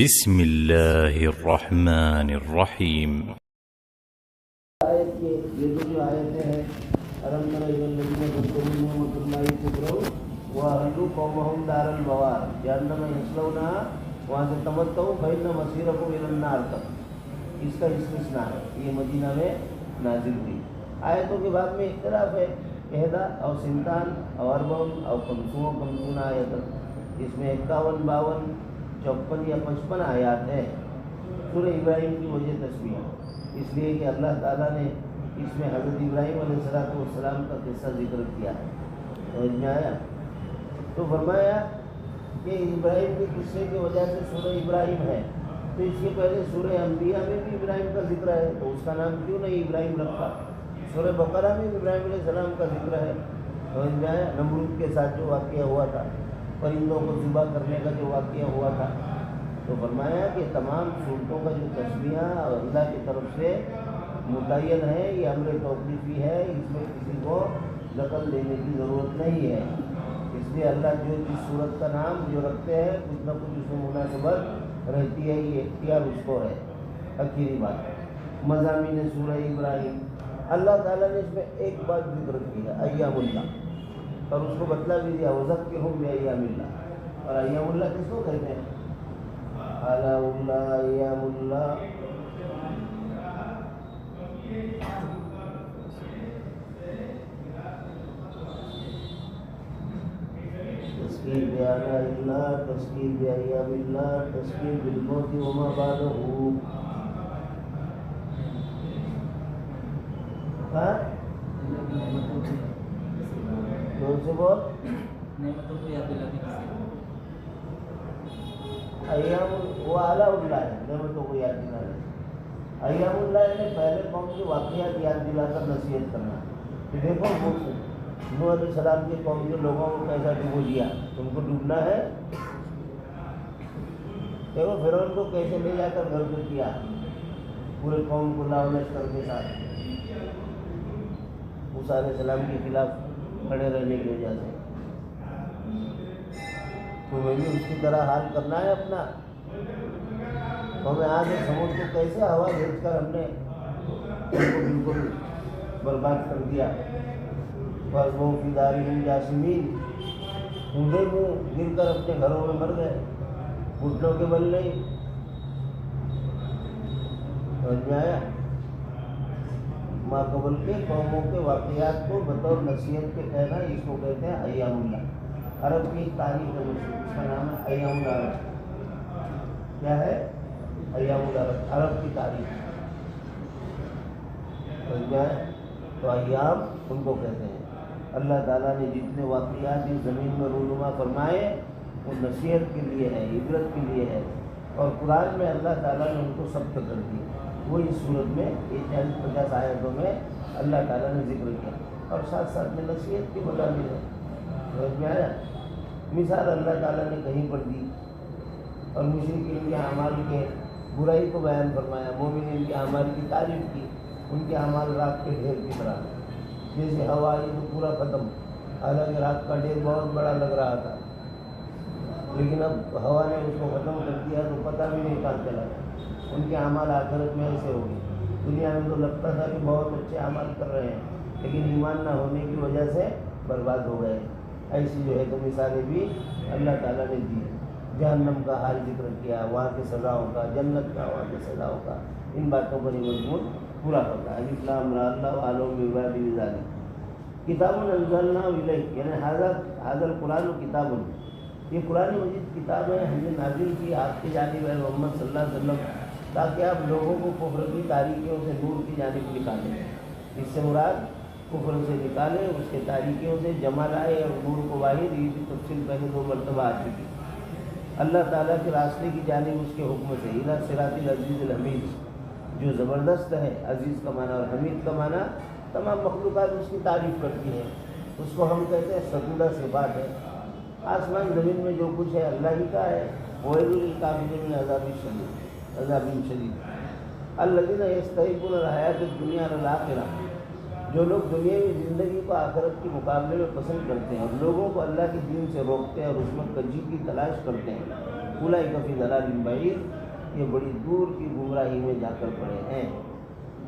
بسم الله الرحمن الرحيم. یہ جو آیتیں ہیں الم تر الی الذین ذکروا نعمت اللہ کبروا واحلوا قومهم دار البوار جہنم یصلونہا وہاں سے تمتعوا فإن مصیرکم الی النار تک، اس کا استثناء ہے، یہ مدینہ میں نازل ہوئی۔ آیتوں کے بعد میں اختلاف ہے، احدا اور سنتان اور اربعون اور خمسون و خمسون آیت، اس میں 51 52 54 یا 55 آیات ہیں۔ سورہ ابراہیم کی وجہ تسبیح اس لیے کہ اللہ تعالیٰ نے اس میں حضرت ابراہیم علیہ السلام کا قصہ ذکر کیا ہے، سمجھ میں آیا؟ تو فرمایا کہ ابراہیم کے قصے کی وجہ سے سورہ ابراہیم ہے، تو اس کے پہلے سورہ انبیاء میں بھی ابراہیم کا ذکر ہے، تو اس کا نام کیوں نہیں ابراہیم رکھا؟ سورہ بقرہ میں بھی ابراہیم علیہ السلام کا ذکر ہے، سمجھ میں آیا؟ نمرود کے ساتھ جو واقعہ ہوا تھا، پرندوں کو ذبح کرنے کا جو واقعہ ہوا تھا، تو فرمایا کہ تمام صورتوں کا جو تسبیح اور اللہ کی طرف سے متعین ہے، یہ امر توقیفی ہے، اس میں کسی کو دخل دینے کی ضرورت نہیں ہے۔ اس لیے اللہ جو جس صورت کا نام جو رکھتے ہیں کچھ نہ کچھ اس میں مناسبت رہتی ہے، یہ اختیار اس کو ہے۔ آخری بات مضامین سورہ ابراہیم، اللہ تعالیٰ نے اس میں ایک بات ذکر کی ہے، ایام اللہ، اور اس کو بتلا بھی دیا وذکرہم بایام اللہ، اور ایام اللہ کس کو کہتے ہیں؟ آلاء اللہ، ایام اللہ، تذکیر بآلاء اللہ، تذکیر بایام اللہ، تذکیر بالموت وما بعدہ۔ کون سے بول؟ ایام وہ اعلیٰ اللہ ہے، نعمتوں کو یاد دلانا۔ ایام اللہ نے پہلے قوم کے واقعات یاد دلا کر نصیحت کرنا کہ دیکھو نوح علیہ السلام کی قوم کے لوگوں کو کیسا ڈبو دیا، تم کو ڈوبنا ہے؟ دیکھو فرعون کو کیسے لے جا کر گھر پہ کیا، پورے قوم کو لا و لشکر کے ساتھ، موسیٰ علیہ السلام کے خلاف کھڑے رہنے کی وجہ سے۔ تو میں بھی اس کی طرح حال کرنا ہے اپنا، تو ہمیں آج سمجھ کو کیسے ہوا بھیج کر ہم نے ان کو بالکل برباد کر دیا۔ بس وہ فی دارہم جاثمین، اونھے منہ گر کر اپنے گھروں میں مر گئے، گھٹنوں کے بل نہیں۔ سمجھ میں آیا؟ ماقبل کے قوموں کے واقعات کو بطور نصیحت کے کہنا، اس کو کہتے ہیں ایام اللہ۔ عرب کی تاریخ ہے، اس کا نام ہے ایام العرب۔ کیا ہے؟ ایام العرب، عرب کی تاریخ۔ تو ایام ان کو کہتے ہیں۔ اللہ تعالیٰ نے جتنے واقعات اس زمین میں رونما فرمائے وہ نصیحت کے لیے ہے، عبرت کے لیے ہے، اور قرآن میں اللہ تعالیٰ نے ان کو ثبت کر دی، وہ اس صورت میں 40-50 آیتوں میں اللہ تعالیٰ نے ذکر کیا، اور ساتھ ساتھ میں نصیحت کی مضامین ہے۔ سمجھ میں آیا؟ مثال اللہ تعالیٰ نے کہیں پر دی، اور مشرکین کے اعمال کے برائی کو بیان فرمایا، مومنین کے اعمال کی تعریف کی، ان کے اعمال رات کے ڈھیر کی طرح، جیسے ہوا یہ تو پورا ختم، حالانکہ رات کا ڈھیر بہت بڑا لگ رہا تھا، لیکن اب ہوا نے اس کو ختم کر دیا تو پتہ بھی نہیں کہاں چلا۔ ان کے اعمال آخرت میں ایسے ہو گئے، دنیا میں تو لگتا تھا کہ بہت اچھے اعمال کر رہے ہیں، لیکن ایمان نہ ہونے کی وجہ سے برباد ہو گئے۔ ایسی جو ہے تو مثالیں بھی اللہ تعالیٰ نے دی۔ جہنم کا حال ذکر کیا، وہاں کی سزاؤں کا، جنت کا، وہاں کی سزاؤں کا، ان باتوں پر یہ مضمون پورا ہوتا ہے۔ الف لام را اللہ اعلم بعبادہ ذلک کتاب انزلناہ الیک، یعنی ھذا القرآن کتاب، یہ قرآن مجید کتاب ہے، ہم نے نازل کی آپ کی جانب ہے محمد صلی اللہ علیہ وسلم، تاکہ آپ لوگوں کو کفر کی تاریکیوں سے نور کی جانب نکالیں۔ اس سے مراد کفر سے نکالے، اس کے تاریکیوں سے جمع لائے اور نور کو باہر، یہ بھی تفصیل پہلے 2 مرتبہ آ چکی۔ اللہ تعالیٰ کے راستے کی جانب اس کے حکم سے، الی صراط العزیز الحمید، جو زبردست ہے، عزیز کا معنی اور حمید کا معنی، تمام مخلوقات اس کی تعریف کرتی ہیں، اس کو ہم کہتے ہیں ستودہ صفات ہے۔ آسمان زمین میں جو کچھ ہے اللہ ہی کا ہے۔ ویل للکافرین من عذاب شدید الذین یستحبون الحیاۃ الدنیا علی الآخرہ، جو لوگ دنیاوی زندگی کو آخرت کے مقابلے میں پسند کرتے ہیں اور لوگوں کو اللہ کے دین سے روکتے ہیں اور اس میں کجی کی تلاش کرتے ہیں، اولئک فی ضلال بعید، یہ بڑی دور کی گمراہی میں جا کر پڑے ہیں۔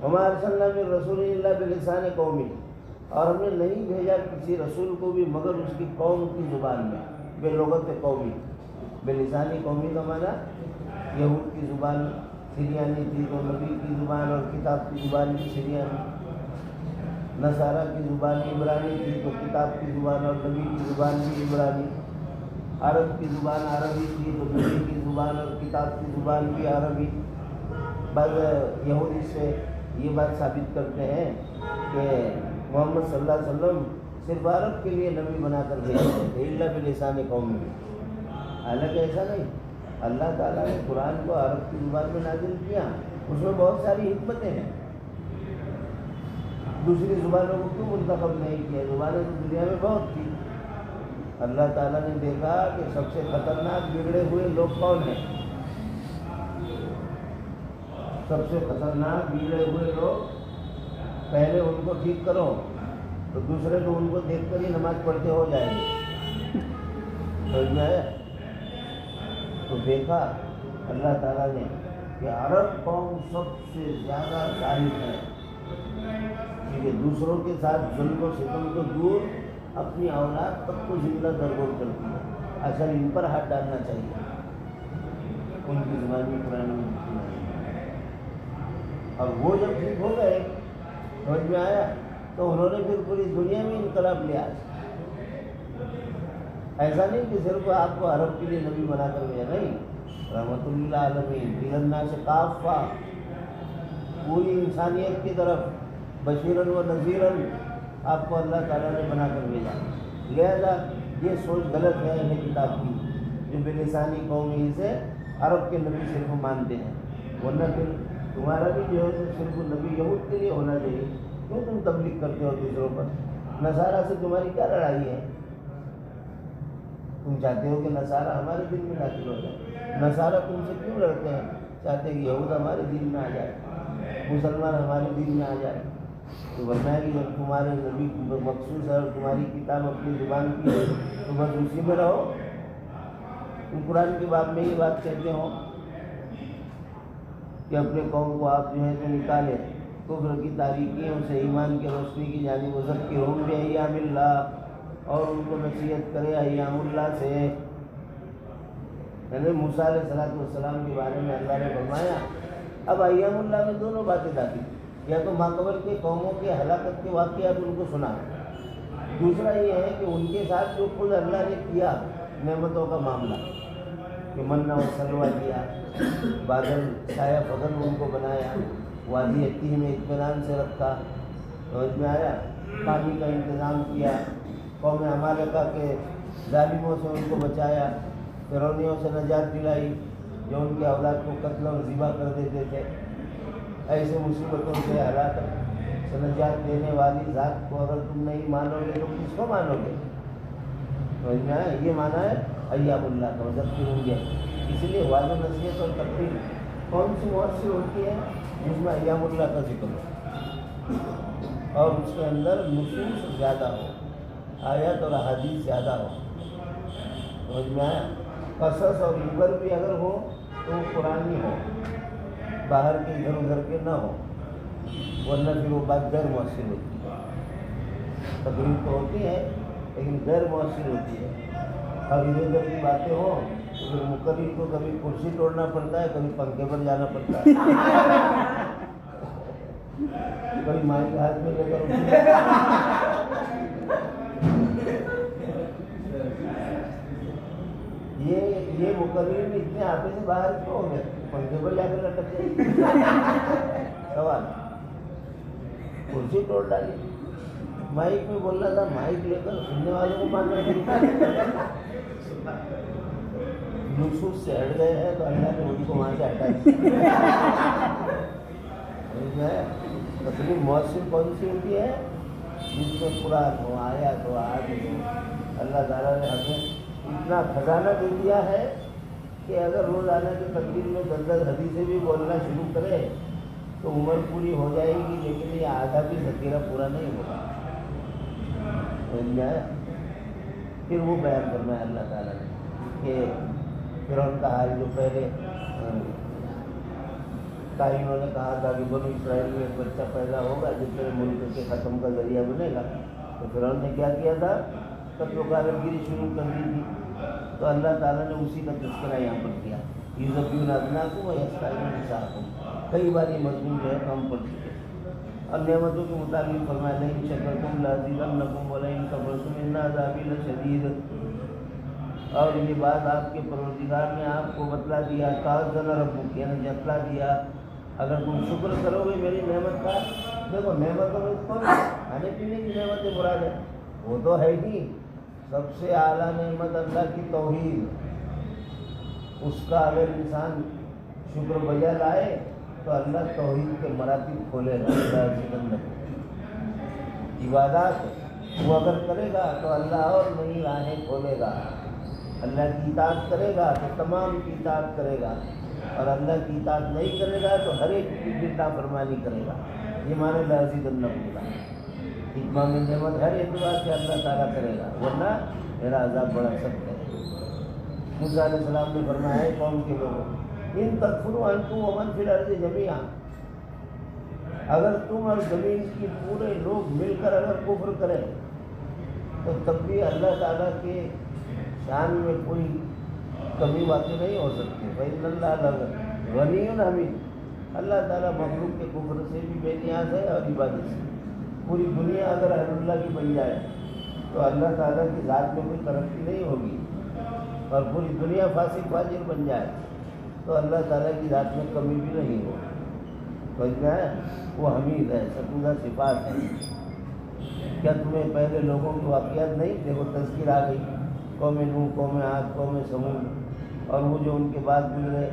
وما ارسلنا من رسول الا بلسان قومی، اور ہم نے نہیں بھیجا کسی رسول کو بھی مگر اس کی قوم کی زبان میں، بلغت قومی، بلسان قومی کا معنی یہود کی زبان سریانی تھی تو نبی کی زبان اور کتاب کی زبان بھی سریانی، نصارہ کی زبان عبرانی تھی تو کتاب کی زبان اور نبی کی زبان بھی عبرانی، عرب کی زبان عربی تھی تو نبی کی زبان اور کتاب کی زبان بھی عربی۔ بعض یہودی سے یہ بات ثابت کرتے ہیں کہ محمد صلی اللہ علیہ وسلم صرف عرب کے لیے نبی بنا کر بھیجے تھے، الا بلسان قومی، حالانکہ ایسا نہیں۔ اللہ تعالیٰ نے قرآن کو عرب کی زبان میں نازل کیا، اس میں بہت ساری حکمتیں ہیں، دوسری زبانوں کو کیوں منتخب نہیں کیا؟ زبانیں تو دنیا میں بہت تھی۔ اللہ تعالیٰ نے دیکھا کہ سب سے خطرناک بگڑے ہوئے لوگ کون ہیں، سب سے خطرناک بگڑے ہوئے لوگ، پہلے ان کو ٹھیک کرو تو دوسرے لوگ ان کو دیکھ کر ہی نماز پڑھتے ہو جائیں گے۔ سمجھ میں آیا؟ تو دیکھا اللہ تعالیٰ نے کہ عرب قوم سب سے زیادہ ظالم ہے، کیونکہ دوسروں کے ساتھ ظلم و ستم کو دور اپنی اولاد تک کو زندہ درگور کرتی ہے، اصل ان پر ہاتھ ڈالنا چاہیے، ان کی زبان میں قرآن میں لکھی نہیں۔ اور وہ جب ٹھیک ہو گئے، سمجھ میں آیا، تو انہوں نے پھر پوری دنیا میں انقلاب لیا۔ ایسا نہیں کہ صرف آپ کو عرب کے لیے نبی بنا کر بھیجا، نہیں، رحمت للعالمین الناس کافہ، پوری انسانیت کی طرف بشیرن و نذیرن آپ کو اللہ تعالیٰ نے بنا کر بھیجا۔ لہذا یہ سوچ غلط ہے اہل کتاب کی، جو بلسانی قومی سے عرب کے نبی صرف مانتے ہیں، ورنہ پھر تمہارا بھی جو ہے صرف نبی یہود کے لیے ہونا چاہیے، کیوں تم تبلیغ کرتے ہو دوسروں پر؟ نصارہ سے تمہاری کیا لڑائی ہے؟ تم چاہتے ہو کہ نصارہ ہمارے دین میں داخل ہو جائے، نصارہ تم سے کیوں لڑتے ہیں؟ چاہتے ہیں کہ یہود ہمارے دین میں آ جائے، مسلمان ہمارے دین میں آ جائے۔ تو ورنہ کہ جب تمہارے نبی مخصوص ہے اور تمہاری کتاب اپنی زبان کی ہے تو بس اسی میں رہو۔ تم قرآن کے باب میں یہ بات کہتے ہو کہ اپنے قوم کو آپ جو ہے تو نکالے کفر کی تاریکیوں سے ایمان کی روشنی کی جانب وذکرہم بایام اللہ، اور ان کو نصیحت کرے ایام اللہ سے۔ یعنی موسیٰ علیہ السلام کے بارے میں اللہ نے فرمایا، اب ایام اللہ میں دونوں باتیں داخل، یا تو ماقبل کے قوموں کے ہلاکت کے واقعات ان کو سنا، دوسرا یہ ہے کہ ان کے ساتھ جو خود اللہ نے کیا نعمتوں کا معاملہ، کہ منّا و سلویٰ دیا، بادل سایہ فضل ان کو بنایا، وادی عتیہ میں اطمینان سے رکھا، سمجھ میں آیا، پانی کا انتظام کیا، قوم عمالقہ کے ظالموں سے ان کو بچایا، فرعونیوں سے نجات دلائی جو ان کے اولاد کو قتل اور ذبح کر دیتے تھے۔ ایسے مصیبتوں سے ہلاکت سے نجات دینے والی ذات کو اگر تم نہیں مانو گے تو کس کو مانو گے؟ سمجھ میں آیا؟ یہ مانا ہے ایام اللہ کا وذکرہم بہ، اس لیے واضح نصیحت اور تقریر کون سی مؤثر ہوتی ہے؟ جس میں ایام اللہ کا ذکر ہو اور اس کے اندر نصوص زیادہ ہو، آیات اور احادیث زیادہ ہو، سمجھ میں آیا؟ قصص اور عبر بھی اگر ہو تو وہ قرآنی ہو، باہر کے ادھر ادھر کے نہ ہو، ورنہ پھر وہ بات غیر مؤثر ہوتی ہے۔ تقریر تو ہوتی ہے لیکن غیر مؤثر ہوتی ہے، اب ادھر ادھر کی باتیں ہوں تو پھر مقرر کو کبھی کرسی توڑنا پڑتا ہے، کبھی پنکھے پر جانا پڑتا ہے، کبھی مائک ہاتھ میں لے کر یہ مقرر بھی اتنے آپے سے باہر کیوں ہو گئے؟ پنکھے پر جا کر لٹک جائے۔ سوال، کرسی توڑ ڈالی، مائک میں بولنا تھا، مائک لے کر سننے والوں کو ماننا شروع کر دیا۔ نصوص سے ہٹ گئے ہیں تو اللہ نے ان کو وہاں سے ہٹا دیا۔ تقریر مؤثر کون سی ہوتی ہے؟ جس میں قرآن ہو، آیات ہو، احادیث ہو۔ اللہ تعالیٰ نے ہمیں اتنا خزانہ دے دیا ہے کہ اگر روزانہ کی تقریر میں 10 حدیثیں بھی بولنا شروع کرے تو عمر پوری ہو جائے گی، لیکن یہ آدھا بھی ذخیرہ پورا نہیں ہوگا۔ پھر وہ بیان کرنا ہے اللہ تعالیٰ نے کہ فرعون کا حال جو پہلے کائنوں نے کہا تھا کہ بنو اسرائیل میں ایک بچہ پیدا ہوگا جس طرح ملک کے ختم کا ذریعہ بنے گا، تو فرعون نے کیا کیا تھا؟ قتل و غارت گیری شروع کر دی تھی۔ تو اللہ تعالیٰ نے اسی کا تذکرہ یہاں پر کیا، یذبحون ابناءکم ویستحیون نساءکم، کئی بار یہ مضمون جو ہے ہم پڑھ چکے۔ اور نعمتوں کے مطابق فرمایا لئن شکرتم لازیدنکم ولئن کفرتم ان عذابی لشدید۔ اور یہ بات آپ کے پروردگار نے آپ کو بتلا دیا، تعاذن ربک، یعنی جتلا دیا، اگر تم شکر کرو گے میری نعمت کا۔ دیکھو نعمتوں میں کون کھانے پینے کی نعمتیں مراد ہے؟ وہ تو ہے ہی، سب سے اعلیٰ نعمت اللہ کی توحید، اس کا اگر انسان شکر بجا لائے تو اللہ توحید کے مراتب کھولے گا۔ اللہ سے بندہ عبادات وہ اگر کرے گا تو اللہ اور نئی راہیں کھولے گا، اللہ کی اطاعت کرے گا تو تمام کی اطاعت کرے گا، اور اللہ کی اطاعت نہیں کرے گا تو ہر ایک کی نافرمانی کرے گا۔ یہ معنی لازیدنکم کا اتمام نعمت ہر اعتبار سے اللہ تعالیٰ کرے گا، ورنہ میرا عذاب بڑا سخت ہے۔ موسیٰ علیہ السلام نے فرمایا ہے قوم کے لوگوں ان تکفروا انتم ومن فی الارض جمیعا، اگر تم اور زمین کی پورے لوگ مل کر اگر کفر کریں تو تب بھی اللہ تعالیٰ کے شان میں کوئی کمی واقع نہیں ہو سکتی۔ فإن اللہ غنی حمید، اللہ تعالیٰ مخلوق کے کفر سے بھی بے نیاز ہے اور عبادت سے۔ پوری دنیا اگر اہل اللہ کی بن جائے تو اللہ تعالیٰ کی ذات میں کوئی ترقی نہیں ہوگی، اور پوری دنیا فاسق فاجر بن جائے تو اللہ تعالیٰ کی ذات میں کمی بھی نہیں ہوگی۔ تو کیا ہے؟ وہ حمید ہے، ستودہ صفات ہے۔ کیا تمہیں پہلے لوگوں کی واقعات نہیں؟ دیکھو تذکیر آ گئی، قوم نوح، قوم عاد، قوم ثمود، اور وہ جو ان کے بعد گزرے،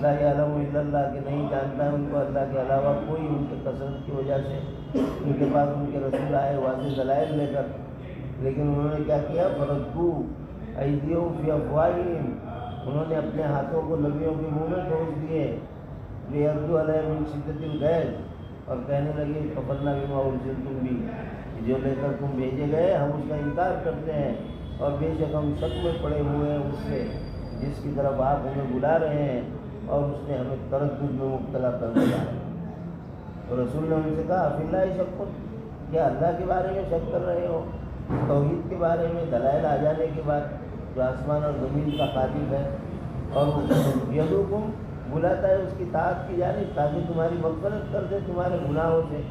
لا یعلم الا اللہ، کہ نہیں جانتا ہے ان کو اللہ کے علاوہ کوئی، ان کے کثرت کی وجہ سے ان کے پاس ان کے رسول آئے واضح دلائل لے کر، لیکن انہوں نے کیا کیا؟ فردوا ایدیہم فی افواہہم، انہوں نے اپنے ہاتھوں کو نبیوں کے منہ میں ٹھوس دیے، لیبدو علیہم من شدۃ الغیظ، اور کہنے لگے کفرنا بما ارسلتم بہ، جو لے کر تم بھیجے گئے ہم اس کا انکار کرتے ہیں، اور بے شک ہم شک میں پڑے ہوئے ہیں اس سے جس کی طرف آپ ہمیں بلا رہے ہیں، اور اس نے ہمیں تردد میں مبتلا کر دیا ہے۔ تو رسول نے ان سے کہا فی اللہ شک، کیا اللہ کے بارے میں شک کر رہے ہو؟ توحید کے بارے میں دلائل آ جانے کے بعد، جو آسمان اور زمین کا خالق ہے، اور یدعوکم، بلاتا ہے اس کی طاعت کی جانب تاکہ تمہاری مغفرت کر دے تمہارے گناہوں سے۔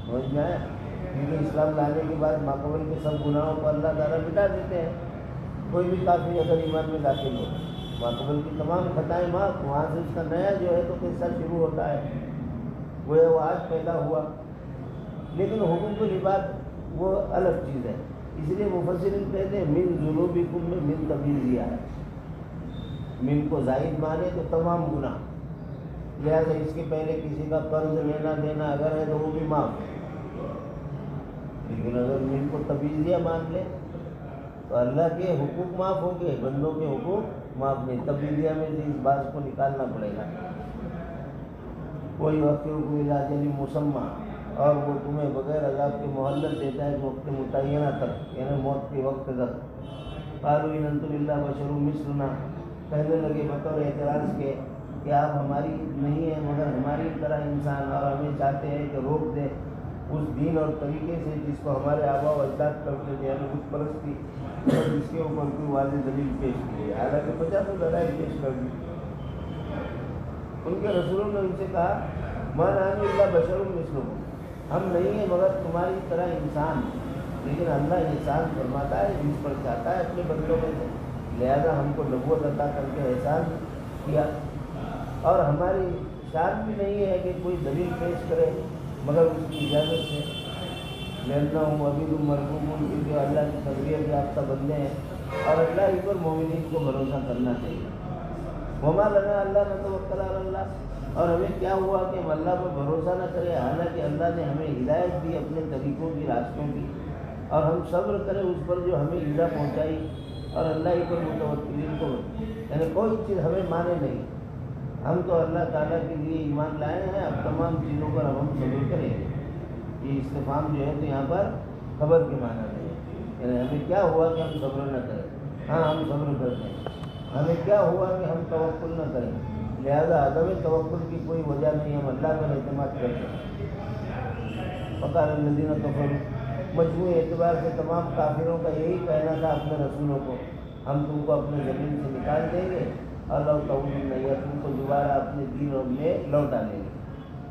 سمجھ میں آیا؟ کیونکہ اسلام لانے کے بعد ماقبل کے سب گناہوں کو اللہ تعالیٰ مٹا دیتے ہیں۔ کوئی بھی کافی اگر ایمان میں داخل ہو، ماقبل کی تمام خطائیں معاف، وہاں سے اس کا نیا جو ہے تو قصہ شروع ہوتا ہے، وہ آج پیدا ہوا۔ لیکن حکم کو لباس وہ الگ چیز ہے، اس لیے مفسرین کہتے ہیں من ذنوبکم میں من تبدیل دیا ہے، من کو زائد مانے تو تمام گناہ، لہٰذا اس کے پہلے کسی کا قرض لینا دینا اگر ہے تو وہ بھی معاف، لیکن اگر من کو تبدیلیہ مان لے تو اللہ کے حقوق معاف ہوں گے، بندوں کے حقوق معاف نہیں۔ تبدیلیہ میں سے اس بات کو نکالنا پڑے گا۔ کوئی وقت الی اجل مسمى، اور وہ تمہیں بغیر عذاب کے مہلت دیتا ہے وقت متعینہ تک، یعنی موت کے وقت تک۔ قالوا ان انتم الا بشر مثلنا، کہنے لگے بطور اعتراض کے کہ آپ ہماری نہیں ہیں مگر ہماری طرح انسان، اور ہمیں چاہتے ہیں کہ روک دیں اس دین اور طریقے سے جس کو ہمارے آبا و اجداد کرتے تھے، یعنی بت پرستی، اور جس کے اوپر کوئی واضح دلیل پیش کی ہے، حالانکہ 50 دلائل پیش کر دی۔ ان کے رسولوں نے ان سے کہا ما نحن الا بشر مثلکم، ہم نہیں ہیں مگر تمہاری طرح انسان، لیکن اللہ احسان فرماتا ہے جس پر چاہتا ہے اپنے بندوں میں سے، لہذا ہم کو نبوت عطا کر کے احسان کیا، اور ہماری شان بھی نہیں ہے کہ کوئی دلیل پیش کرے مگر اس کی اجازت سے۔ لینا ہوں عبید مرحوم، کیونکہ اللہ کی تربیت یافتہ بندے ہیں، اور اللہ ہی پر مومنین کو بھروسہ کرنا چاہیے۔ وما لنا اللہ نتوکل علی اللہ، اور ہمیں کیا ہوا کہ ہم اللہ پر بھروسہ نہ کریں، حالانکہ اللہ نے ہمیں ہدایت دی اپنے طریقوں کی، راستوں کی، اور ہم صبر کریں اس پر جو ہمیں ایذا پہنچائی، اور اللہ ہی پر متوکلین کو، یعنی کوئی چیز ہمیں مانے نہیں، ہم تو اللہ تعالیٰ کے لیے ایمان لائے ہیں، اب تمام چیزوں پر ہم صبر کریں گے۔ یہ استفہام جو ہے تو یہاں پر خبر کے معنی میں ہے، یعنی ہمیں کیا ہوا کہ ہم صبر نہ کریں، ہاں ہم صبر کرتے ہیں۔ ہمیں کیا ہوا کہ ہم توکل نہ کریں؟ لہذا عدم توکل کی کوئی وجہ نہیں، ہم اللہ پر اعتماد کرتے ہیں۔ فقال الذین کفروا، مجموعی اعتبار سے تمام کافروں کا یہی کہنا تھا اپنے رسولوں کو، ہم تم کو اپنے زمین سے نکال دیں گے اور لو تعودن، یا تم کو دوبارہ اپنے دینوں میں لوٹا لیں گے۔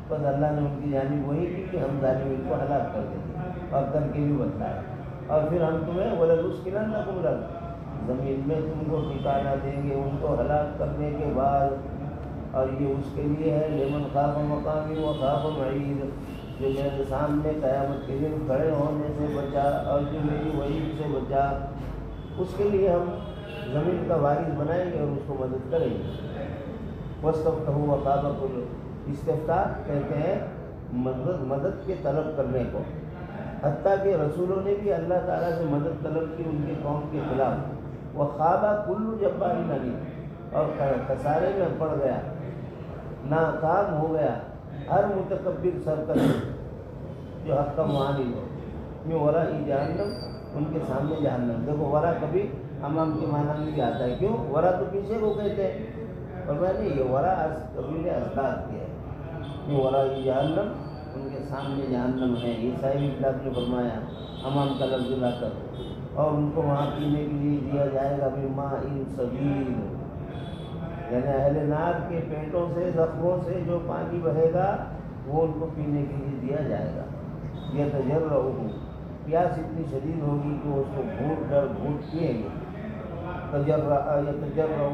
بس اللہ نے ان کی جانب وہی کی کہ ہم ظالمین کو ہلاک کر دیں گے، اور کر کے بھی بتایا، اور پھر ہم تمہیں وَلَنُسْكِنَنَّكُمُ الْأَرْضَ، زمین میں تم کو ٹھکانہ دیں گے ان کو ہلاک کرنے کے بعد۔ اور یہ اس کے لیے ہے لمن خاف مقامی وخاف وعید، جو میرے سامنے قیامت کے دن کھڑے ہونے سے بچا اور جو میری وعید سے بچا، اس کے لیے ہم زمین کا وارث بنائیں گے اور اس کو مدد کریں گے۔ وَاسْتَفْتَحُوا وَخَابَ كُلُّ، استفتاح کہتے ہیں مدد کے طلب کرنے کو، حتیٰ کہ رسولوں نے بھی اللہ تعالیٰ سے مدد طلب کی ان کی قوم کے خلاف۔ وَخَابَ كُلُّ جَبَّارٍ عَنِيدٍ، اور خسارے میں پڑ گیا، ناکام ہو گیا ہر متکبر سرکش جو حق کا معاند ہو۔ میں ورا جہنم، ان کے سامنے جہنم۔ دیکھو ورا کبھی امام کے معنی میں بھی آتا ہے، کیوں؟ ورا تو پیچھے کو کہتے ہیں، اور میں نے یہ ورا قبیل ازداد کیا ہے۔ میں ورا جہنم، ان کے سامنے جہنم ہے۔ یہ صاحب کتاب نے فرمایا امام کا لفظ لا کر، اور ان کو وہاں پینے کے لیے دیا جائے گا بھی ماء صدید، یعنی اہل نار کے پیٹوں سے، زخموں سے جو پانی بہے گا وہ ان کو پینے کے لیے دیا جائے گا۔ یہ تجربہ، پیاس اتنی شدید ہوگی کہ وہ اس کو گھونٹ کر گھونٹ پئیں گے۔ تجربہ،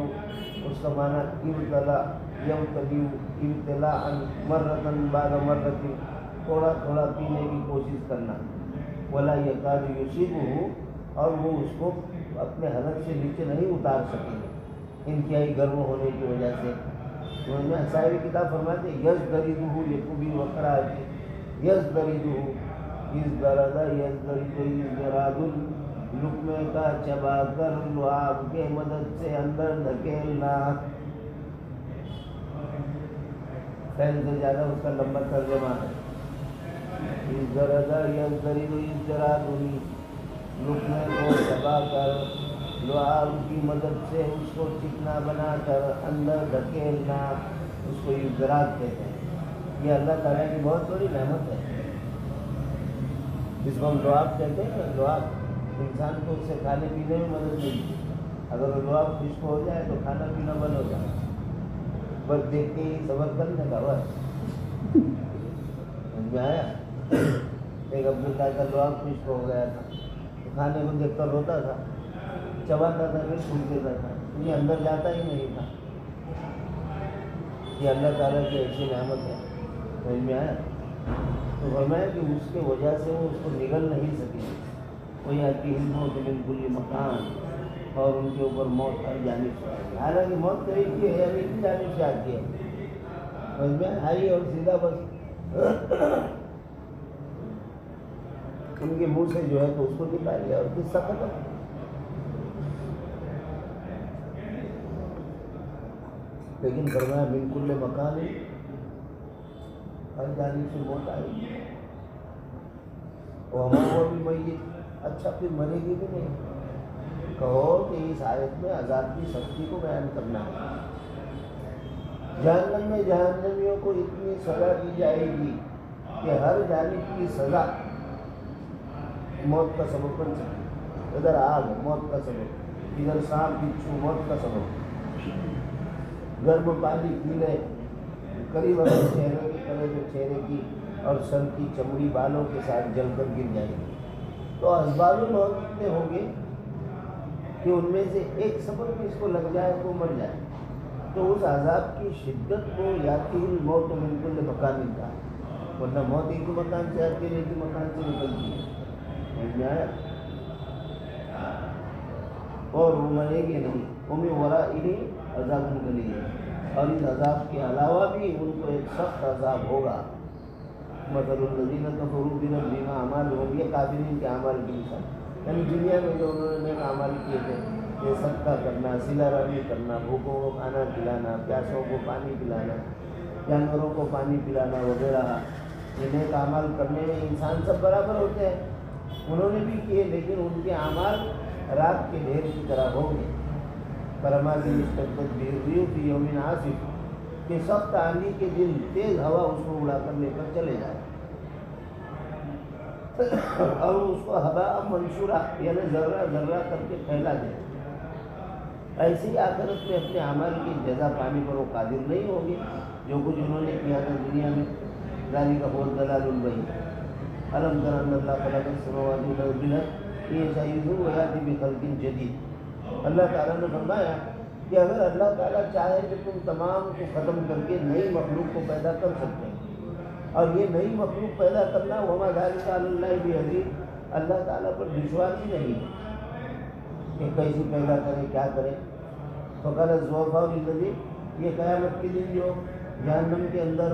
اس کا معنی ابتلا، یبتلی ابتلاء مرتن بعد مرتن، تھوڑا تھوڑا پینے کی کوشش کرنا۔ ولا یکاد یصیبہ، اور وہ اس کو اپنے حلق سے نیچے نہیں اتار سکیں گے انتہائی گرم ہونے کی وجہ سے۔ صاحب کتاب فرماتے یزدریدہ لقبی وقرا، یزدریدہ ازدرد یزدرد ازدراد، لقمے کا چبا کر لعاب کے مدد سے اندر دھکیلنا۔ فعل سے زیادہ اس کا لمبا ترجمہ ہے۔ ازدرد یزدرد ازدراد، لقمے کو چبا کر لعاب کی مدد سے اس کو چکنا بنا کر اندر دھکیلنا، اس کو ازدراج کہتے ہیں۔ یہ اللہ تعالیٰ کی بہت بڑی نعمت ہے، جس کو ہم لعاب کہتے ہیں۔ لعاب انسان کو اس سے کھانے پینے میں مدد ملتی ہے۔ اگر لعاب خشک ہو جائے تو کھانا پینا بند ہو جائے، بس دیکھ کے ہی صبر کرنے کا بس۔ سمجھ میں آیا؟ ایک عبداللہ کا لعاب خشک ہو گیا تھا، تو کھانے کو دیکھ کر روتا تھا، چباتا تھا، پھر چھوٹ دیتا تھا، یہ اندر جاتا ہی نہیں تھا۔ یہ اللہ تعالیٰ کی ایسی نعمت ہے۔ سمجھ میں آیا؟ تو فرمایا کہ اس کے وجہ سے وہ اس کو نگل نہیں سکی۔ وہ یاتی موت من کل مکان، اور ان کے اوپر موت ہر جانب سے آئی۔ حالانکہ موت تو ایک ہی ہے، ابھی کی جانب سے آتی ہے، سمجھ میں آئی، اور سیدھا بس ان کے منہ سے جو ہے تو اس کو نکال لیا اور قصہ ختم۔ لیکن فرمایا من کل مکان، ہر جانب سے موت آئی، وہ ہوا بھی میت۔ اچھا پھر مرے گی بھی نہیں؟ کہو کہ اس آیت میں عذاب کی سختی کو بیان کرنا ہے۔ جہنم میں جہنمیوں کو اتنی سزا دی جائے گی کہ ہر جانب کی سزا موت کا سبب بن سکتی۔ ادھر آگ موت کا سبب، ادھر سانپ بچھو موت کا سبب، گرم پانی پی لے قریب اگر چہرے کی کرے تو چہرے کی اور سر کی چمڑی بالوں کے ساتھ جل کر گر جائے گی۔ تو اسباب موت اتنے ہوں گے کہ ان میں سے ایک سبب بھی اس کو لگ جائے تو مر جائے۔ تو اس عذاب کی شدت کو یاتی الموت من کل مکان ملتا ہے، ورنہ موت ایک مکان سے آتی ہے، ایک مکان سے نکلتی ہے۔ سمجھ میں آیا؟ اور وہ مرے گی نہیں، ان ورائہ عذاب نکلی ہے، اور اس عذاب کے علاوہ بھی ان کو ایک سخت عذاب ہوگا۔ مثل الذین کفروا بربہم اعمالهم، یہ کافرین کے اعمال کی مثال، یعنی دنیا میں جو انہوں نے اعمال کیے تھے، یہ صدقہ کرنا، صلہ رحمی کرنا، بھوکوں کو کھانا کھلانا، پیاسوں کو پانی پلانا، جانوروں کو پانی پلانا وغیرہ، یہ نیک اعمال کرنے میں انسان سب برابر ہوتے ہیں، انہوں نے بھی کیے، لیکن ان کے اعمال رات کے ڈھیر کی طرح ہوں گے۔ کرما بھی مستقبل بیریو کی یومن آصف کہ سخت آندھی کے دن تیز ہوا اس کو اڑا کر لے کر چلے جائے اور اس کو ہوا منصورہ یعنی ذرہ ذرہ کر کے پھیلا دے. ایسی آخرت میں اپنے اعمال کی جزا پانے پر وہ قادر نہیں ہوگی جو کچھ انہوں نے کیا تھا دنیا میں. ذالک هو الضلال البعید. الم تر ان اللہ خلق السماوات والارض یشاء ویأتی بخلق جدید. اللہ تعالیٰ نے فرمایا کہ اگر اللہ تعالیٰ چاہے کہ تم تمام کو ختم کر کے نئی مخلوق کو پیدا کر سکتے ہیں اور یہ نئی مخلوق پیدا کرنا وما ذالک علی اللہ بعزیز، اللہ تعالیٰ پر دشوار ہی نہیں ہے کہ کیسی پیدا کرے کیا کرے. فقال الضعفاء للذین، یہ قیامت کے دن جو جہنم کے اندر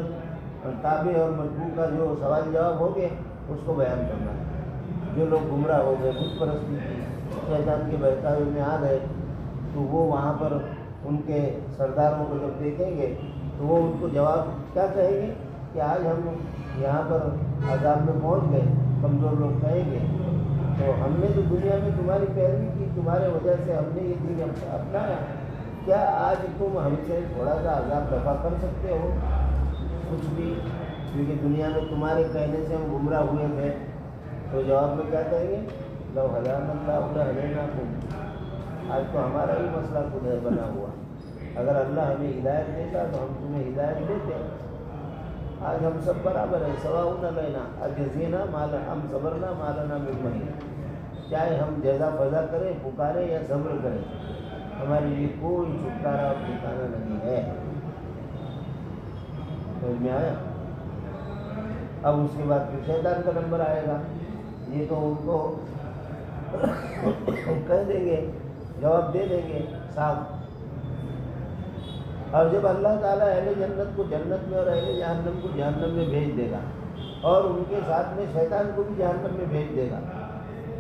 تابع اور مطبوع کا جو سوال جواب ہو گئے اس کو بیان کرنا ہے. جو لوگ گمراہ ہو گئے، بت پرستی کی شیطان کے بہکاوے میں آ گئے، تو وہ وہاں پر ان کے سرداروں کو جب دیکھیں گے تو وہ ان کو جواب کیا کہیں گے کہ آج ہم یہاں پر عذاب میں پہنچ گئے. کمزور لوگ کہیں گے تو ہم نے تو دنیا میں تمہاری پیروی کی، تمہارے وجہ سے ہم نے یہ دین اپنایا، کیا آج تم ہم سے تھوڑا سا عذاب دفع کر سکتے ہو؟ کچھ بھی، کیونکہ دنیا میں تمہارے کہنے سے ہم گمراہ ہوئے تھے. تو جواب میں کیا کہیں گے؟ لو ہدانا اللہ لہدیناکم. آج تو ہمارا ہی مسئلہ خود ہے بنا ہوا، اگر اللہ ہمیں ہدایت دیتا تو ہم تمہیں ہدایت دیتے. آج ہم سب برابر ہیں، سواء علینا اجزینا ام صبرنا ما لنا من محیص. چاہے ہم جزا فضا کریں، پکاریں یا صبر کریں، ہمارے لیے کوئی چھٹکارا اور ٹھکانا نہیں ہے. سمجھ میں آیا؟ اب اس کے بعد پھر شیطان کا نمبر آئے گا. یہ تو ان کو کہہ دیں گے، جواب دے دیں گے صاحب. اور جب اللہ تعالیٰ اہل جنت کو جنت میں اور اہل جہنم کو جہنم میں بھیج دے گا اور ان کے ساتھ میں شیطان کو بھی جہنم میں بھیج دے گا،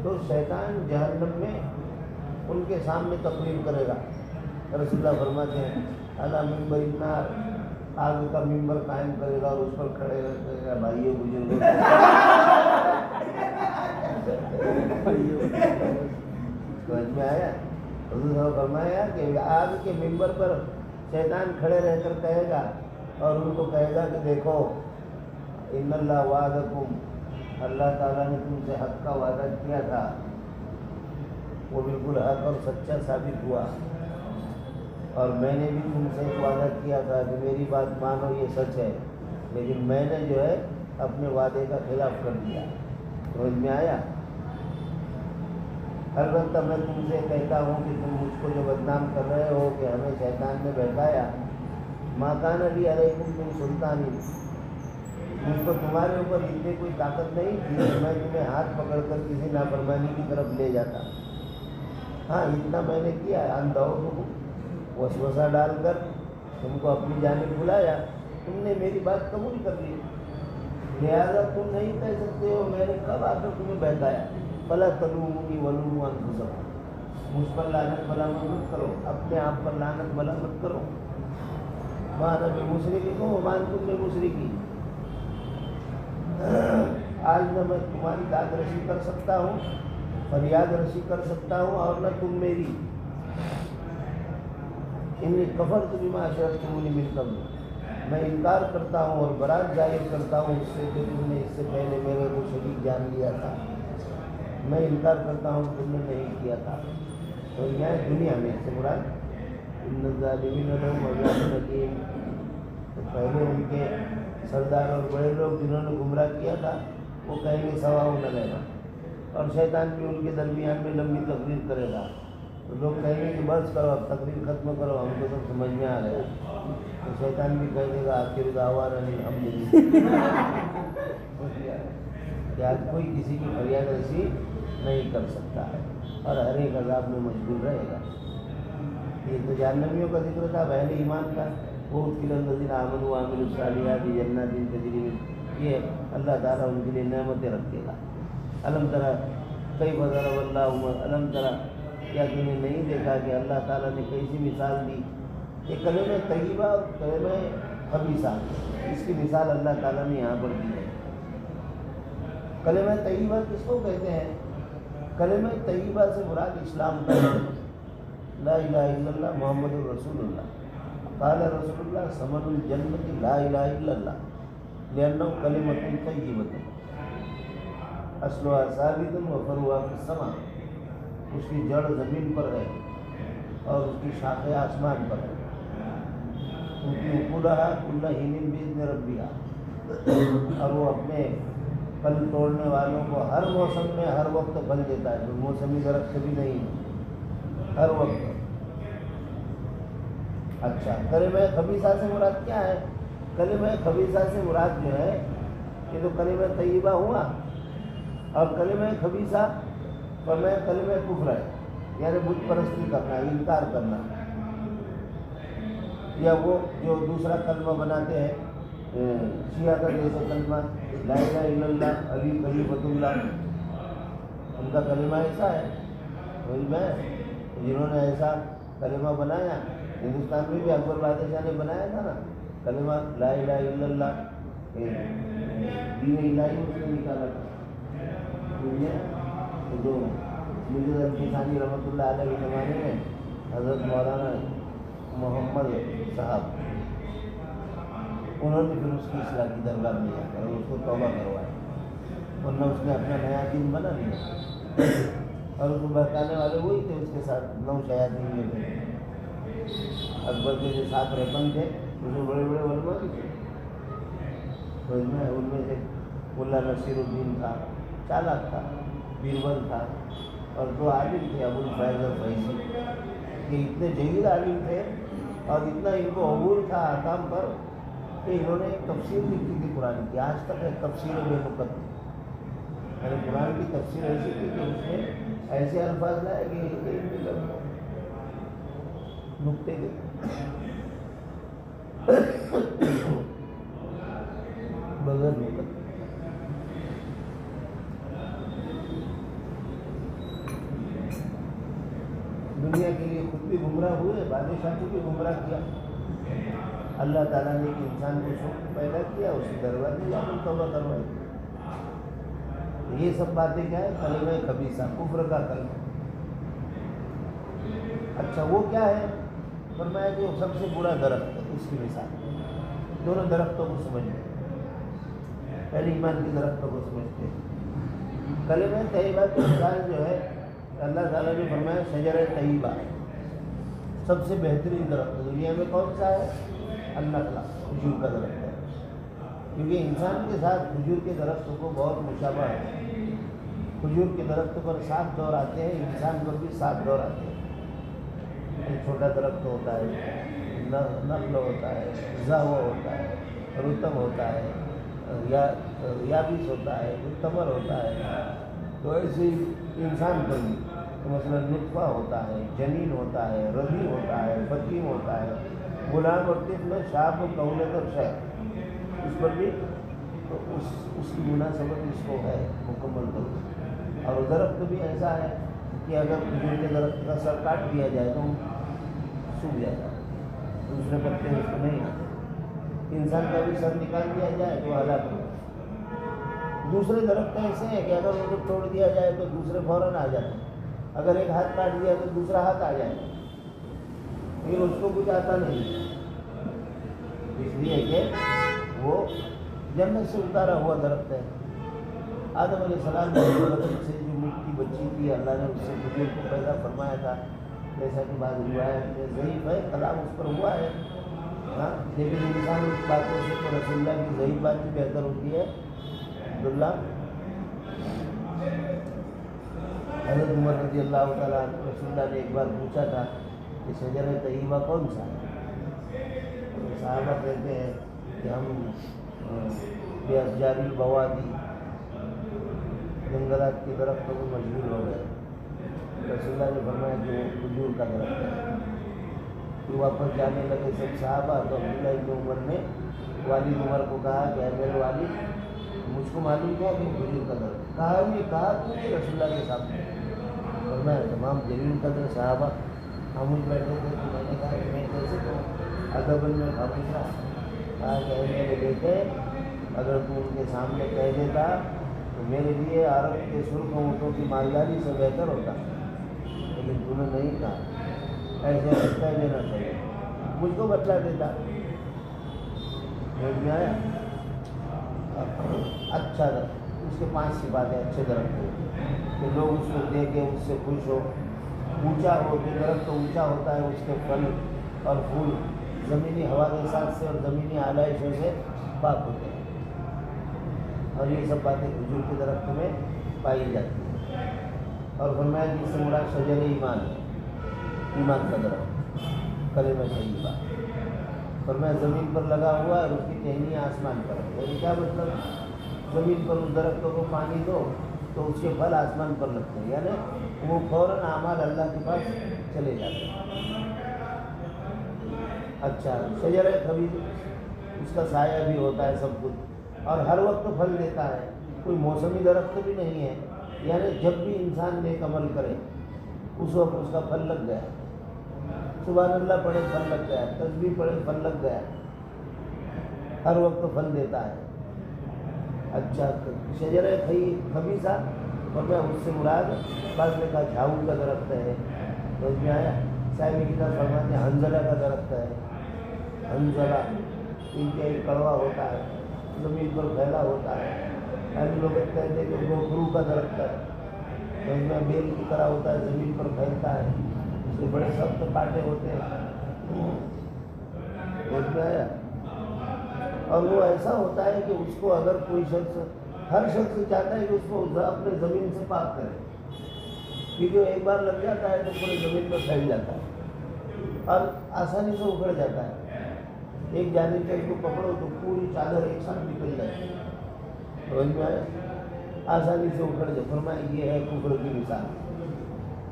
تو شیطان جہنم میں ان کے سامنے تقریر کرے گا. رسول اللہ فرماتے ہیں اعلیٰ ممبر النار، آگ کا ممبر قائم کرے گا اور اس پر کھڑے رہے گا. بھائیوں بزرگوں سمجھ میں آیا؟ حضور صاحب فرمایا کہ آگ کے ممبر پر شیطان کھڑے رہ کر کہے گا اور ان کو کہے گا کہ دیکھو ان اللہ وعدکم، اللہ تعالیٰ نے تم سے حق کا وعدہ کیا تھا، وہ بالکل حق اور سچا ثابت ہوا، اور میں نے بھی تم سے ایک وعدہ کیا تھا کہ میری بات مانو یہ سچ ہے، لیکن میں نے جو ہے اپنے وعدے کا خلاف کر دیا. سمجھ میں آیا؟ البتہ میں تم سے کہتا ہوں کہ تم مجھ کو جو بدنام کر رہے ہو کہ ہمیں شیطان نے بہکایا، ما کان لی علیکم من سلطان، مجھ کو تمہارے اوپر اتنی کوئی طاقت نہیں تھی کہ میں تمہیں ہاتھ پکڑ کر کسی نافرمانی کی طرف لے جاتا. ہاں اتنا میں نے کیا، اندھو وسوسہ ڈال کر تم کو اپنی جانب بلایا، تم نے میری بات قبول کر لی، لہٰذا تم نہیں کہہ سکتے ہو میں نے کب آ کر تمہیں بہکایا. فلا تلومونی ولوموا انفسکم، مجھ پر لعنت ملامت مت کرو، اپنے آپ پر لعنت ملامت کرو. وانا بمصرخکم وما انتم بمصرخی. آج نہ میں تمہاری داد رسی کر سکتا ہوں، فریاد رسی کر سکتا ہوں، اور نہ تم میری. انی کفرت بما اشرکتمونی من قبل، میں انکار کرتا ہوں اور برات ظاہر کرتا ہوں اس سے کہ تم نے اس سے پہلے میرے کو شریک جان لیا تھا. میں انکار کرتا ہوں تم نے نہیں کیا تھا. تو یہ دنیا میں اس سے مراد ان الظالمین لهم عذاب الیم. تو پہلے ان کے سردار اور بڑے لوگ جنہوں نے گمراہ کیا تھا وہ کہیں گے سواء علینا، اور شیطان بھی ان کے درمیان میں لمبی تقریر کرے گا. تو لوگ کہیں گے کہ بس کرو اب تقریر ختم کرو، ہم کو سب سمجھ میں آ گیا. تو شیطان بھی کہہ دے گا آخر دعوانا الحمدللہ، کہ آج کوئی کسی کی فریاد رسی نہیں کر سکتا ہے اور ہر ایک عذاب میں مشغول رہے گا. یہ تو جہنمیوں کا ذکر تھا. اہل ایمان کا وہ ادخل الذین آمنوا وعملوا الصالحات جنات تجری من، یہ اللہ تعالیٰ ان کے لیے نعمتیں رکھے گا. الم تری کیف ضرب اللہ، الم تری کیا تم نے نہیں دیکھا کہ اللہ تعالیٰ نے کیسی مثال دی. یہ کلمہ طیبہ اور کلمہ خبیثہ، اس کی مثال اللہ تعالیٰ نے یہاں پر دی ہے. کلمہ طیبہ کس کو کہتے ہیں؟ کلمہ طیبہ سے مراد اسلام کا ہے. لا الہ الا اللہ محمد رسول اللہ. قال رسول اللہ ثمن الجنت لا الہ الا اللہ لأنه کلمۃ طیبۃ اصلها ثابت وفرعها فی السماء. اس کی جڑ زمین پر ہے اور اس کی شاخیں آسمان پر ہے. ان کی اکولها کل حین بإذن ربها. اور وہ اپنے پھل توڑنے والوں کو ہر موسم میں ہر وقت پھل دیتا ہے. موسمی درخت بھی نہیں ہے، ہر وقت. اچھا، کلمہ خبیثہ سے مراد کیا ہے؟ کلمہ خبیثہ سے مراد جو ہے یہ تو کلمہ طیبہ ہوا، اور کلمہ خبیثہ فرمایا کلمہ کفر ہے، یعنی بت پرستی کرنا، انکار کرنا. یا وہ جو دوسرا کلمہ بناتے ہیں شیعہ کا جیسے کلمہ لا الہ الا اللہ علی خلیفۃ اللہ، ان کا کلمہ ایسا ہے. وہی میں جنہوں نے ایسا کلمہ بنایا، ہندوستان میں بھی اکبر بادشاہ نے بنایا تھا نا کلمہ لا الہ الا اللہ، دین الہی اس نے نکالا تھا. جو مجھے الفسانی رحمۃ اللہ علیہ کے زمانے میں حضرت مولانا محمد صاحب، انہوں نے پھر اس کی اصلاح کی دربار میں جا کر اس کو توبہ کروایا، ورنہ اس نے اپنا نیا دین بنا لیا. اور اس کو بہکانے والے وہی تھے، اس کے ساتھ 9 شیاطین میں تھے. اکبر کے جو 7 رکن تھے اس میں بڑے بڑے علماء بھی تھے. ان میں سے ملا نصیر الدین تھا، چالاک تھا، بیربل تھا، اور 2 عالم تھے ابو الفیض اور فیضی. یہ اتنے جلیل عالم تھے اور اتنا ان کو عبور تھا احکام پر کہ انہوں نے ایک تفسیر لکھی تھی قرآن کی، آج تک ہے تفسیر بے نقط. یعنی قرآن کی تفسیر ایسی تھی کہ اس میں ایسے الفاظ لائے کہ نقطے کے بغیر نقط. دنیا کے لیے خود بھی گمراہ ہوئے، بادشاہ کو بھی گمراہ کیا. اللہ تعالیٰ نے ایک انسان کو شوق پیدا کیا، اس کی دربار میں جا کر توبہ کروائی. یہ سب باتیں کیا ہے؟ کلمہ خبیثہ، کفر کا کلمہ. اچھا وہ کیا ہے؟ فرمایا کہ وہ سب سے برا درخت ہے. اس کی مثال دونوں درختوں کو سمجھتے، پہلے ایمان کے درختوں کو سمجھتے. کلمہ طیبہ کی مثال جو ہے اللہ تعالیٰ نے فرمایا شجرہ طیبہ، سب سے بہترین درخت دنیا میں کون سا ہے؟ النخلہ، کھجور کا درخت ہے. کیونکہ انسان کے ساتھ کھجور کے درخت کو بہت مشابہ ہے. کھجور کے درخت پر 7 دور آتے ہیں، انسان پر بھی 7 دور آتے ہیں. ایک چھوٹا درخت ہوتا ہے، نخل ہوتا ہے، زاوا ہوتا ہے، رطب ہوتا ہے، یابس ہوتا ہے، تمر ہوتا ہے. تو ایسے ہی انسان پر بھی مثلا نطفہ ہوتا ہے، جنین ہوتا ہے، رضی ہوتا ہے، فطیم ہوتا ہے، غلام اور طفل، شاب و قولت اور شیخ. اس پر بھی تو اس کی مناسبت اس کو ہے مکمل طور پر. اور درخت بھی ایسا ہے کہ اگر کھجور کے درخت کا سر کاٹ دیا جائے تو سوکھ جاتا ہے، دوسرے پتے اس کو نہیں آتے. انسان کا بھی سر نکال دیا جائے تو ہلاک ہو. دوسرے درخت ایسے ہیں کہ اگر ان کو توڑ دیا جائے تو دوسرے فوراً آ جاتے ہیں. اگر ایک ہاتھ کاٹ دیا تو دوسرا ہاتھ آ جائے، لیکن اس کو کچھ آتا نہیں، اس لیے کہ وہ جنت سے اتارا ہوا درخت ہے. آدم علیہ السلام کے بدن سے جو مٹی بچی تھی اللہ نے اس سے کھجور کو پیدا فرمایا تھا. جیسا کہ بعض روایت میں ضعیف ہے، کلام اس پر ہوا ہے ہاں، لیکن انسان اس باتوں سے تو رسول اللہ کی ضعیف بات بھی بہتر ہوتی ہے. عبداللہ حضرت عمر رضی اللہ تعالیٰ رسول اللہ نے ایک بار پوچھا تھا کہ شجرہ طیبہ کون سا ہے؟ صحابہ کہتے ہیں کہ ہم باشجار البوادی، جنگلات کے درختوں کو مشغول ہو گئے. رسول اللہ نے فرمایا کہ وہ کھجور کا درخت ہے. پھر واپس جانے لگے سب صحابہ، تو عبداللہ ابن عمر نے والد عمر کو کہا کہ اے میرے والد، مجھ کو معلوم کیا کہ کھجور کا درخت. کہا یہ کہا تو نہیں رسول اللہ کے سامنے. فرمایا تمام جلیل قدر صحابہ خاموش بیٹھے تھے تو میں نے کہا کہ میں کیسے کہوں؟ ادباً میں خاموش رہا. کہا کہ اے میرے بیٹے، اگر تو ان کے سامنے کہہ دیتا تو میرے لیے عرب کے سرخ اونٹوں کی مالداری سے بہتر ہوتا، لیکن تو نے نہیں کہا. ایسے کہہ دینا چاہیے، مجھ کو بتلا دیتا. سمجھ میں آیا؟ اچھا اس کے 5 صفات ہیں اچھے درخت کے کہ لوگ اس کو دیکھیں اس سے خوش ہو. اونچا ہو، جو درخت اونچا ہوتا ہے اس کے پھل اور پھول زمینی ہوا کے ساتھ سے اور زمینی آلائشوں سے پاک ہوتے ہیں، اور یہ سب باتیں کھجور کے درخت میں پائی جاتی ہیں. اور فرمایا کہ اس سے مراد شجر ایمان ہے، ایمان کا درخت، کلمہ طیبہ. فرمایا زمین پر لگا ہوا ہے اور اس کی ٹہنیاں آسمان پر ہے. یعنی کیا مطلب؟ زمین پر اس درختوں کو پانی دو تو اس کے پھل آسمان پر لگتے ہیں، یعنی وہ فوراً اعمال اللہ کے پاس چلے جاتے ہیں. اچھا شجر خبیث، اس کا سایہ بھی ہوتا ہے سب کچھ، اور ہر وقت پھل دیتا ہے. کوئی موسمی درخت بھی نہیں ہے، یعنی جب بھی انسان نیک عمل کرے اس وقت اس کا پھل لگ گیا. سبحان اللہ پڑھے پھل لگ گیا، تسبیح پڑھے پھل لگ گیا، ہر وقت پھل دیتا ہے. اچھا شجر خبیثہ اور اس سے مراد بعض نے کہا جھاؤ کا درخت ہے. سمجھ میں آیا؟ صاحب کتاب فرماتے ہیں حنظلہ کا درخت ہے. حنظلہ انتہائی کڑوا ہوتا ہے، زمین پر پھیلا ہوتا ہے. لوگ کہتے ہیں کہ گوکھرو کا درخت ہے، سمجھ میں بیل کی طرح ہوتا ہے، زمین پر پھیلتا ہے، اس کے بڑے سخت کانٹے ہوتے ہیں. سمجھ میں آیا؟ اور وہ ایسا ہوتا ہے کہ اس کو اگر کوئی شخص، ہر شخص چاہتا ہے کہ اس کو اپنے زمین سے پاک کرے، کیونکہ ایک بار لگ جاتا ہے تو پورے زمین میں پھیل جاتا ہے اور آسانی سے اکھڑ جاتا ہے. ایک جانب سے اس کو پکڑو تو پوری چادر ایک ساتھ نکل جاتی ہے. سمجھ میں آیا؟ آسانی سے اکھڑ جائے. فرمایا یہ ہے کفر کی مثال،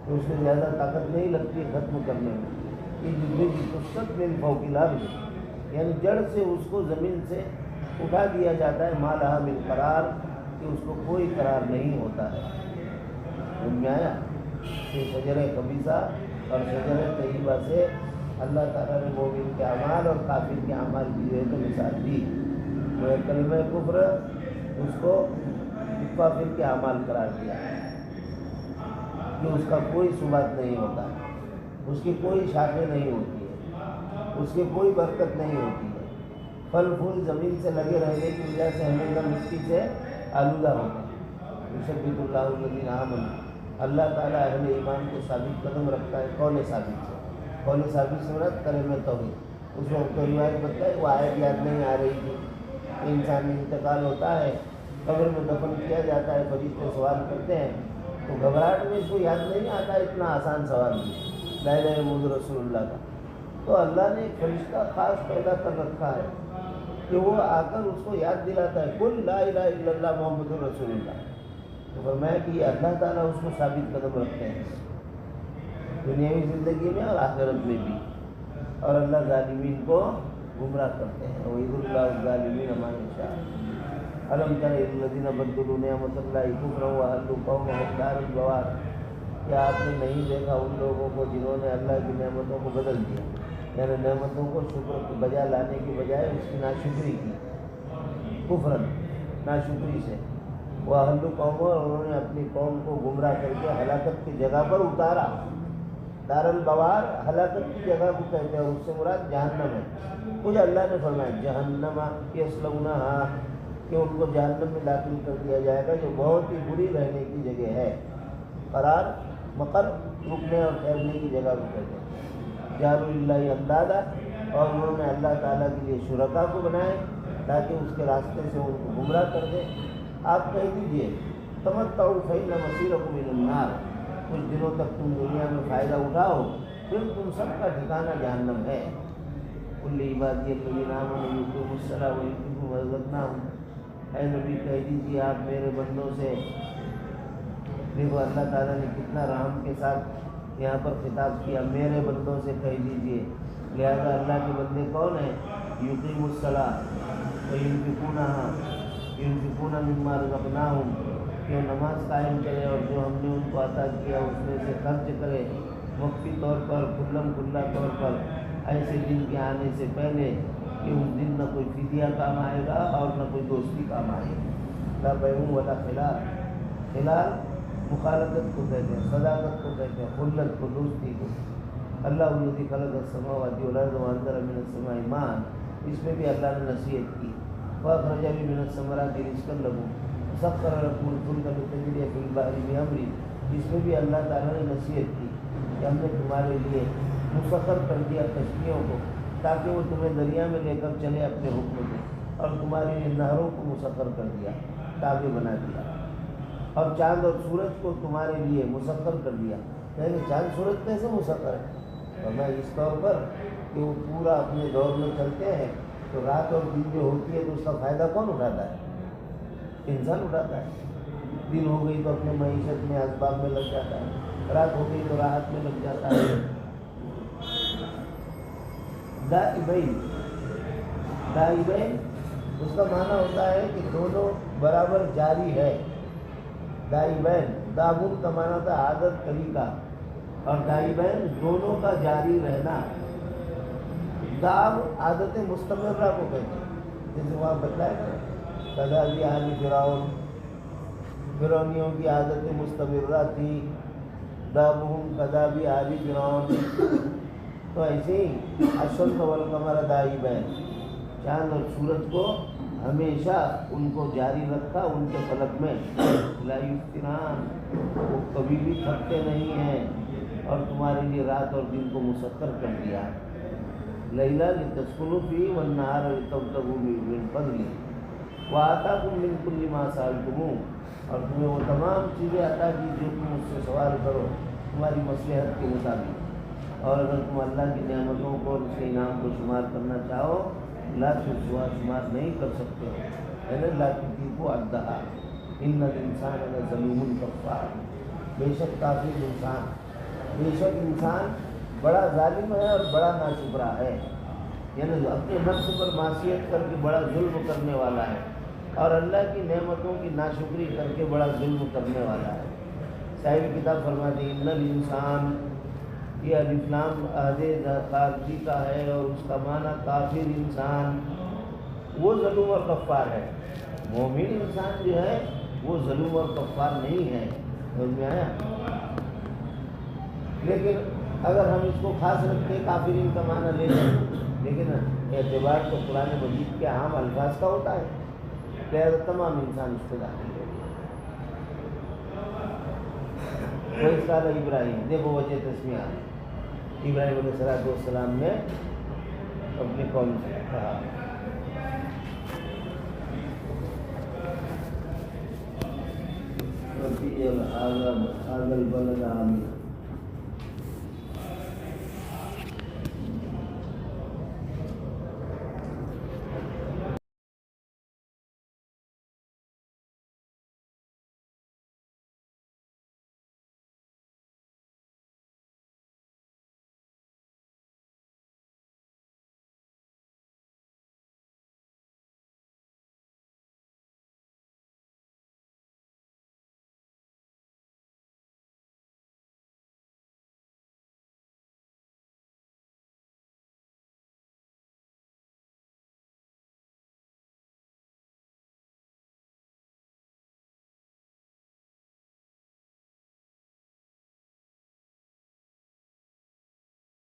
تو اس میں زیادہ طاقت نہیں لگتی ختم کرنے میں. یہ جتنی کی قصت میں فوق الارض، یعنی جڑ سے اس کو زمین سے اٹھا دیا جاتا ہے. ما لہا من قرار، کہ اس کو کوئی قرار نہیں ہوتا ہے. سمجھ میں آیا؟ کہ شجر خبیثہ اور شجر طیبہ سے اللہ تعالیٰ نے مومن کے اعمال اور کافر کے اعمال کی جو ہے تو مثال دی. وہ کلمہ کفر اس کو کافر کے اعمال قرار دیا کہ اس کا کوئی ثبات نہیں ہوتا، اس کی کوئی شاخیں نہیں ہوتی ہے، اس کی کوئی برکت نہیں ہوتی ہے. پھل پھول زمین سے لگے رہنے کی وجہ سے ہمیشہ مٹی سے آلودہ ہوتا ہے. یثبت اللہ الذین آمنوا، اللہ تعالیٰ اہل ایمان کو ثابت قدم رکھتا ہے قول ثابت سے. قول ثابت سے مراد کلمہ توحید. اس وقت تو روایت بتائی وہ آیت یاد نہیں آ رہی تھی. انسان انتقال ہوتا ہے، قبر میں دفن کیا جاتا ہے، فرشتے سوال کرتے ہیں تو گھبراہٹ میں اس کو یاد نہیں آتا اتنا آسان سوال بھی لا الہ الا محمد رسول اللہ کا. تو اللہ نے ایک فرشتہ خاص پیدا کر رکھا ہے کہ وہ آ کر اس کو یاد دلاتا ہے قل لا الہ الا اللہ محمد رسول اللہ. تو فرمایا کہ اللہ تعالیٰ اس کو ثابت قدم رکھتے ہیں دنیاوی زندگی میں اور آخرت میں بھی. اور اللہ ظالمین کو گمراہ کرتے ہیں. وَيُضِلُّ اللَّهُ الظَّالِمِينَ مَا يَشَاءُ. أَلَمْ تَرَ إِلَى الَّذِينَ بَدَّلُوا نِعْمَتَ اللَّهِ كُفْرًا وَأَحَلُّوا قَوْمَهُمْ دَارَ الْبَوَارِ. کیا آپ نے نہیں دیکھا ان لوگوں کو جنہوں نے اللہ کی نعمتوں کو بدل دیا، یعنی نعمتوں کو شکر کی بجا لانے کی بجائے اس کی ناشکری کی، کفراً ناشکری سے. وَأَحَلُّوا قَوْمَهُمْ، اور انہوں نے اپنی قوم کو گمراہ کر کے ہلاکت کی جگہ پر اتارا. دار البوار ہلاکت کی جگہ کو کہتے ہیں، اور اس سے مراد جہنم ہے. کچھ اللہ نے فرمایا جہنم یصلونہا، کہ ان کو جہنم میں داخل کر دیا جائے گا جو بہت ہی بری رہنے کی جگہ ہے. قرار مقر رکنے اور ٹھہرنے کی جگہ کو کہتے ہیں. جعلوا للہ اندادا، اور انہوں نے اللہ تعالیٰ کے لیے شرکا کو بنائے تاکہ اس کے راستے سے ان کو گمراہ کر دے. آپ کہہ دیجئے تمتعوا فإن مصیرکم إلی النار، کچھ دنوں تک تم دنیا میں فائدہ اٹھاؤ پھر تم سب کا ٹھکانہ جہنم ہے. قل لعبادی الذین آمنوا یقیموا الصلاۃ ومما رزقناہم، اے نبی کہہ دیجیے آپ میرے بندوں سے. دیکھو اللہ تعالیٰ نے کتنا رحم کے ساتھ یہاں پر خطاب کیا، میرے بندوں سے کہہ دیجیے. لہذا اللہ کے بندے کون ہیں؟ یقیموا الصلاۃ وینفقون مما رزقناہم، جو نماز قائم کرے اور جو ہم نے ان کو عطا کیا اس میں سے خرچ کرے وقتی طور پر، کھلم کھلا طور پر، ایسے دن کے آنے سے پہلے کہ اس دن نہ کوئی فدیہ کام آئے گا اور نہ کوئی دوستی کام آئے گی. لا بیع ولا خلال. خلال مخالطت کو کہتے ہیں، صداقت کو کہتے ہیں، خلت کو، دوستی کو. اللہ الذی خلق السماوات والارض وانزل من السماء ماء، اس میں بھی اللہ نے نصیحت کی. فاخرج به من الثمرات رزقا لكم وسخر لكم الفلك لتجري في البحر بأمره، اس میں بھی اللہ تعالیٰ نے نصیحت کی کہ ہم نے تمہارے لیے مسخر کر دیا کشتیوں کو تاکہ وہ تمہیں دریا میں لے کر چلے اپنے حکم سے، اور تمہارے لیے نہروں کو مسخر کر دیا، تابع بنا دیا، اور چاند اور سورج کو تمہارے لیے مسخر کر دیا. یعنی چاند سورج کیسے مسخر ہے؟ اور میں اس طور پر کہ وہ پورا اپنے دور میں چلتے ہیں، تو رات اور دن جو ہوتی ہے تو اس کا فائدہ کون اٹھاتا ہے؟ انسان اٹھاتا ہے. دن ہو گئی تو اپنے معیشت میں اسباب میں لگ جاتا ہے، رات ہو گئی تو راحت میں لگ جاتا ہے. دائبین اس کا معنی ہوتا ہے کہ دونوں برابر جاری ہے. دائبین دابون کا معنی تھا عادت طریقہ، اور دائبین دونوں کا جاری رہنا. داب عادت مستمرہ کو کہتے ہیں، جیسے وہاں بتلایا کدا بھی حال فرعونیوں کی عادت مستمرہ تھی. دابہم کدا بھی حال فرعون. تو ایسے ہی الشمس والقمر دائبین، چاند اور سورج کو ہمیشہ ان کو جاری رکھا ان کے فلک میں. لا یفتران، وہ کبھی بھی تھکتے نہیں ہیں، اور تمہارے لیے رات اور دن کو مسخر کر دیا. لیلا لتسکنوا فیہ والنہار لتبتغوا من فضلہ وآتاکم من کل ما سألتموہ، اور تمہیں وہ تمام چیزیں عطا کی جو تم اس سے سوال کرو تمہاری مصلحت کے مطابق. اور اگر تم اللہ کی نعمتوں کو اور اس کے انعام کو شمار کرنا چاہو لا تحصوها، شمار نہیں کر سکتے ہو. یعنی لا تطیقوا عدھا. ان الانسان لظلوم کفار، بے شک کافر انسان، بے شک انسان بڑا ظالم ہے اور بڑا ناشکرا ہے. یعنی اپنے نفس پر معصیت کر کے بڑا ظلم کرنے والا ہے، اور اللہ کی نعمتوں کی ناشکری کر کے بڑا ظلم کرنے والا ہے. صاحب کتاب فرماتے ہیں ان الانسان، یہ الف لام عہد خارجی کا ہے اور اس کا معنی کافر انسان وہ ظلم اور کفار ہے. مومن انسان جو ہے وہ ظلم اور کفار نہیں ہے. سمجھ میں آیا؟ لیکن اگر ہم اس کو خاص رکھتے کافرین کا معنی لے لیں، لیکن اعتبار تو قرآن مجید کے عام الفاظ کا ہوتا ہے، لہذا تمام انسان اس کو داخل ہے. وہی سال ابراہیم، دیکھو وجہ تسمیہ، ابراہیم علیہ السلام نے اپنے قوم سے کہا هذا البلد آمن